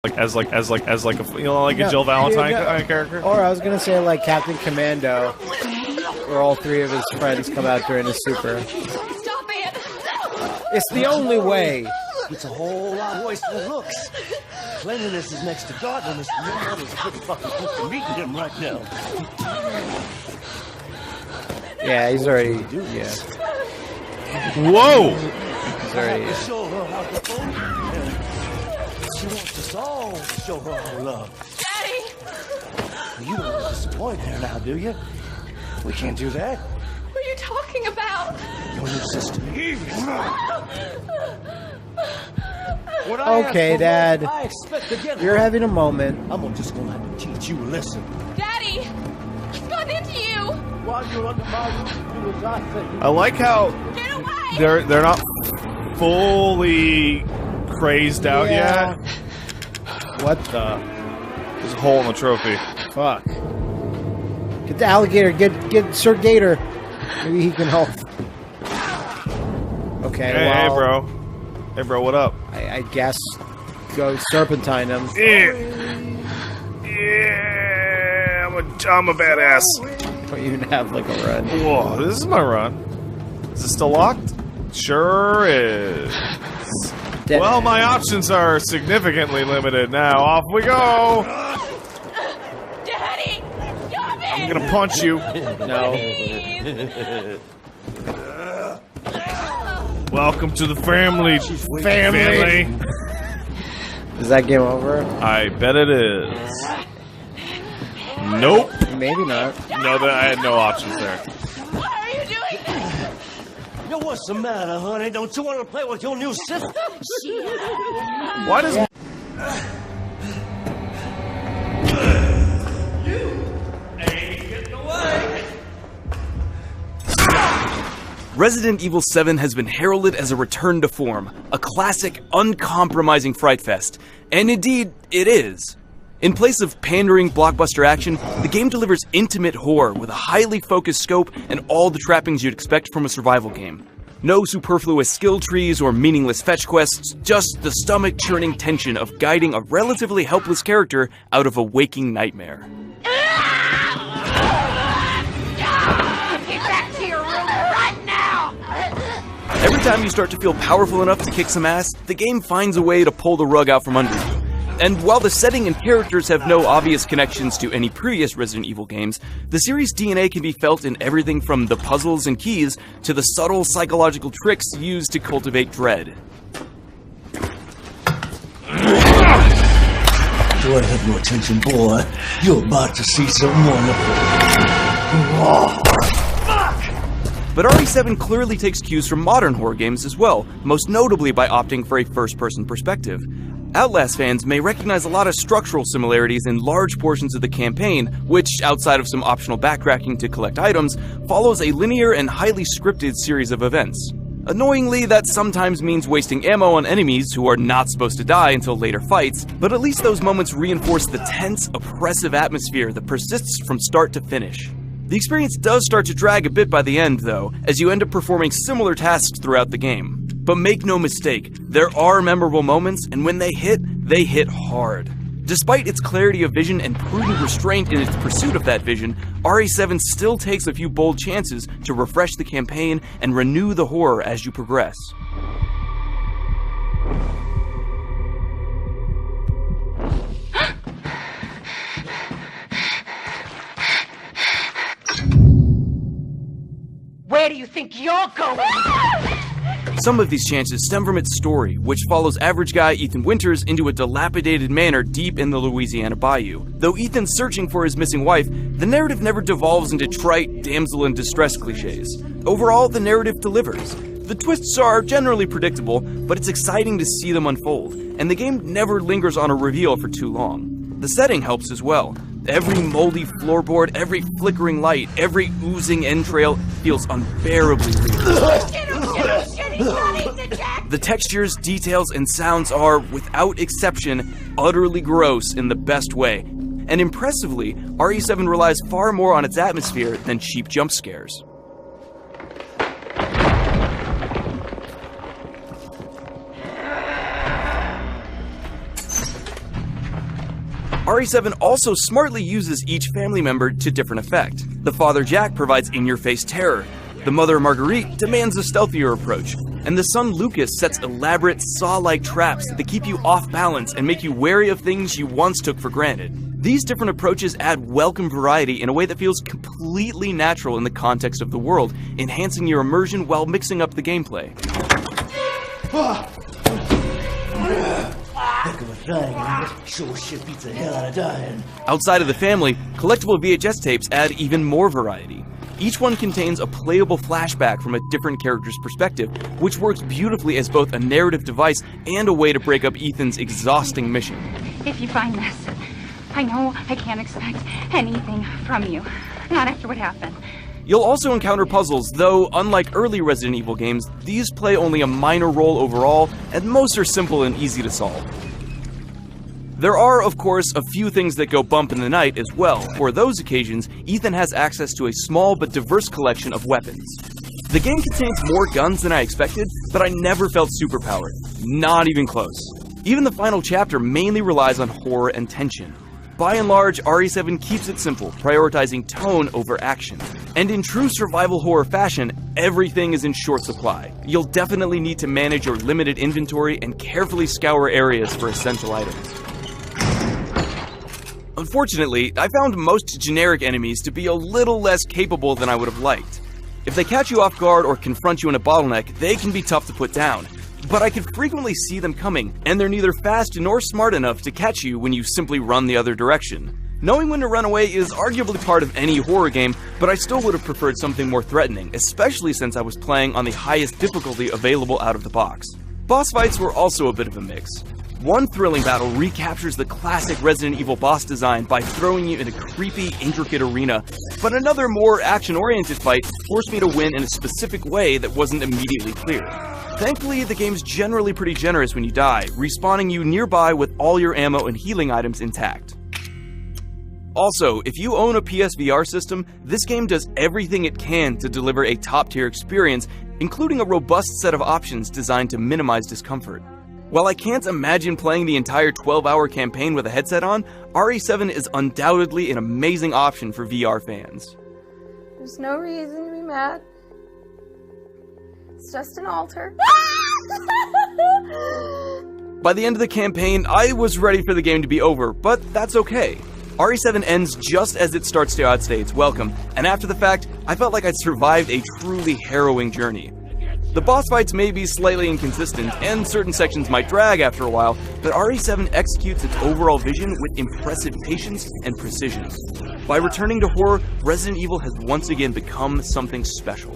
as a a Jill Valentine character. Or I was gonna say like Captain Commando, where all three of his friends come out during a super. Stop it! It's the only way. It's a whole lot worse than it looks. Cleanliness is next to godliness, and your mother's pretty fucking close to meeting him right now. Yeah, he's already. Yeah. Whoa! He's already. To show her how to She wants us all to show her our love. Daddy! Well, you don't want to disappoint her now, do you? We can't do that. What are you talking about? Your new sister, Eve. Okay, Dad. I expect to get You're having a moment. I'm just gonna have to teach you a lesson. Daddy! He's gone into you! While you're under my roof, do as I say. I like how Get away! they're not fully crazed out yet. What the? There's a hole in the trophy. Fuck. Get the alligator. Get Sir Gator. Maybe he can help. Okay, Hey, bro. Hey, bro, what up? I guess go serpentine him. Yeah, I'm a badass. Don't even have like a run. Whoa, this is my run. Is it still locked? Sure is. Well, my options are significantly limited now. Off we go. Daddy! Stop it! I'm gonna punch you. No. Please! Welcome to the family. Family. Is that game over? I bet it is. Nope. Maybe not. No, I had no options there. Why are you doing this? Yo, what's the matter, honey? Don't you want to play with your new sister? Why does... Resident Evil 7 has been heralded as a return to form, a classic, uncompromising fright fest, and indeed, it is. In place of pandering blockbuster action, the game delivers intimate horror with a highly focused scope and all the trappings you'd expect from a survival game. No superfluous skill trees or meaningless fetch quests, just the stomach-churning tension of guiding a relatively helpless character out of a waking nightmare. Every time you start to feel powerful enough to kick some ass, the game finds a way to pull the rug out from under you. And while the setting and characters have no obvious connections to any previous Resident Evil games, the series' DNA can be felt in everything from the puzzles and keys to the subtle psychological tricks used to cultivate dread. Do I have your attention, boy? You're about to see something wonderful. But RE7 clearly takes cues from modern horror games as well, most notably by opting for a first-person perspective. Outlast fans may recognize a lot of structural similarities in large portions of the campaign, which, outside of some optional backtracking to collect items, follows a linear and highly scripted series of events. Annoyingly, that sometimes means wasting ammo on enemies who are not supposed to die until later fights, but at least those moments reinforce the tense, oppressive atmosphere that persists from start to finish. The experience does start to drag a bit by the end, though, as you end up performing similar tasks throughout the game. But make no mistake, there are memorable moments, and when they hit hard. Despite its clarity of vision and prudent restraint in its pursuit of that vision, RE7 still takes a few bold chances to refresh the campaign and renew the horror as you progress. Where do you think you're going? Some of these chances stem from its story, which follows average guy Ethan Winters into a dilapidated manor deep in the Louisiana bayou. Though Ethan's searching for his missing wife, the narrative never devolves into trite, damsel in distress cliches. Overall, the narrative delivers. The twists are generally predictable, but it's exciting to see them unfold, and the game never lingers on a reveal for too long. The setting helps as well. Every moldy floorboard, every flickering light, every oozing entrail feels unbearably real. The textures, details, and sounds are, without exception, utterly gross in the best way. And impressively, RE7 relies far more on its atmosphere than cheap jump scares. RE7 also smartly uses each family member to different effect. The father Jack provides in-your-face terror, the mother Marguerite demands a stealthier approach, and the son Lucas sets elaborate saw-like traps that keep you off balance and make you wary of things you once took for granted. These different approaches add welcome variety in a way that feels completely natural in the context of the world, enhancing your immersion while mixing up the gameplay. Heck of a thing, sure shit beats the hell out of dying. Outside of the family, collectible VHS tapes add even more variety. Each one contains a playable flashback from a different character's perspective, which works beautifully as both a narrative device and a way to break up Ethan's exhausting mission. If you find this, I know I can't expect anything from you. Not after what happened. You'll also encounter puzzles, though unlike early Resident Evil games, these play only a minor role overall, and most are simple and easy to solve. There are, of course, a few things that go bump in the night as well. For those occasions, Ethan has access to a small but diverse collection of weapons. The game contains more guns than I expected, but I never felt superpowered. Not even close. Even the final chapter mainly relies on horror and tension. By and large, RE7 keeps it simple, prioritizing tone over action. And in true survival horror fashion, everything is in short supply. You'll definitely need to manage your limited inventory and carefully scour areas for essential items. Unfortunately, I found most generic enemies to be a little less capable than I would have liked. If they catch you off guard or confront you in a bottleneck, they can be tough to put down. But I could frequently see them coming, and they're neither fast nor smart enough to catch you when you simply run the other direction. Knowing when to run away is arguably part of any horror game, but I still would have preferred something more threatening, especially since I was playing on the highest difficulty available out of the box. Boss fights were also a bit of a mix. One thrilling battle recaptures the classic Resident Evil boss design by throwing you in a creepy, intricate arena, but another more action-oriented fight forced me to win in a specific way that wasn't immediately clear. Thankfully, the game's generally pretty generous when you die, respawning you nearby with all your ammo and healing items intact. Also, if you own a PSVR system, this game does everything it can to deliver a top-tier experience, including a robust set of options designed to minimize discomfort. While I can't imagine playing the entire 12-hour campaign with a headset on, RE7 is undoubtedly an amazing option for VR fans. There's no reason to be mad. It's just an altar. By the end of the campaign, I was ready for the game to be over, but that's okay. RE7 ends just as it starts to outstay its welcome, and after the fact, I felt like I'd survived a truly harrowing journey. The boss fights may be slightly inconsistent, and certain sections might drag after a while, but RE7 executes its overall vision with impressive patience and precision. By returning to horror, Resident Evil has once again become something special.